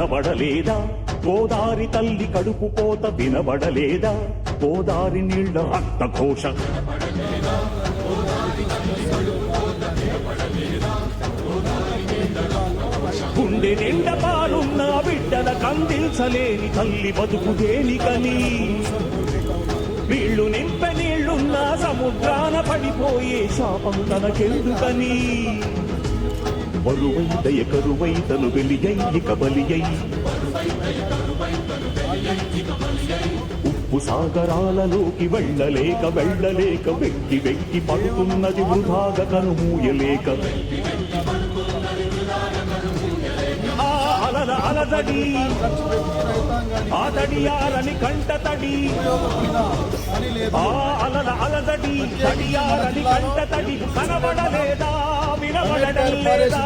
కనబడలేదా గోదారి తల్లి కడుపు కోత వినబడలేదా గోదారి నీళ్ల రక్తఘోష గుండె నిండ పాలున్న బిడ్డల కందిల్చలేని తల్లి బతుకు దేనికని వీళ్ళు నింపె నీళ్లున్న సముద్రాన పడిపోయే శాపం తనకెందుకని బరువై దయకరువై తను వెలియై కబలియై ఉప్పు సాగరాలలోకి వెళ్ళలేక వెక్కి వెక్కి పడుతున్నది వృధాగా కనుమూయలేక అలల అలదడి ఆ తడియారని కంట తడి ఆ అలల అలదడి తడియారని కంట తడి కనబడలేదా వినబడలేదా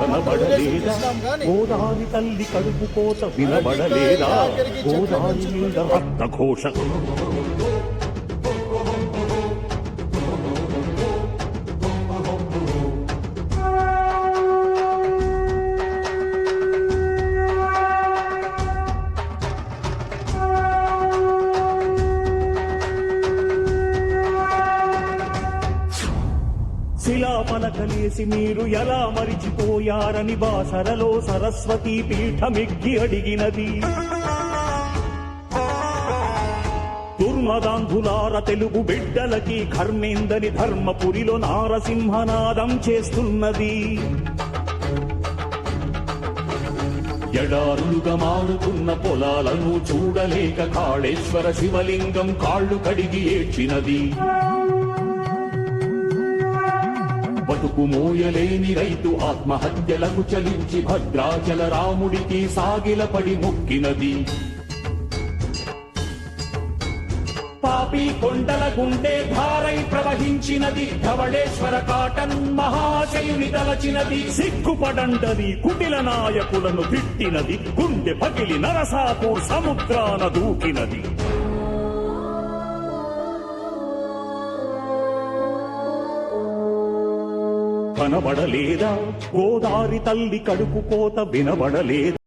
కనబడలేదా గోదారి తల్లి కడుపు కోత వినబడలేదా గోదారి మీద రక్తఘోష శిలాపలకలేసి మీరు ఎలా మరిచిపోయారని బాసరలో సరస్వతీ పీఠమెక్కి అడిగినది దుర్మదాంధులార తెలుగు బిడ్డలకి కర్మేందని ధర్మపురిలో నారసింహనాదం చేస్తున్నది ఎడారులుగా మారుతున్న పొలాలను చూడలేక కాళేశ్వర శివలింగం కాళ్ళు కడిగి ఏడ్చినది బతుకు మోయలేని రైతు ఆత్మహత్యలకు చలించి భద్రాచల రాముడికి సాగిలపడి మొక్కినది పాపి కొండల గుండె ధారై ప్రవహించినది ధవళేశ్వర కాటన్ మహాశయుని తలచినది సిగ్గుపడండది కుటిల నాయకులను తిట్టినది గుండె పగిలి నరసాపూర్ సముద్రాన దూకినది కనబడలేదా గోదారి తల్లి కడుపు కోత వినబడలేదా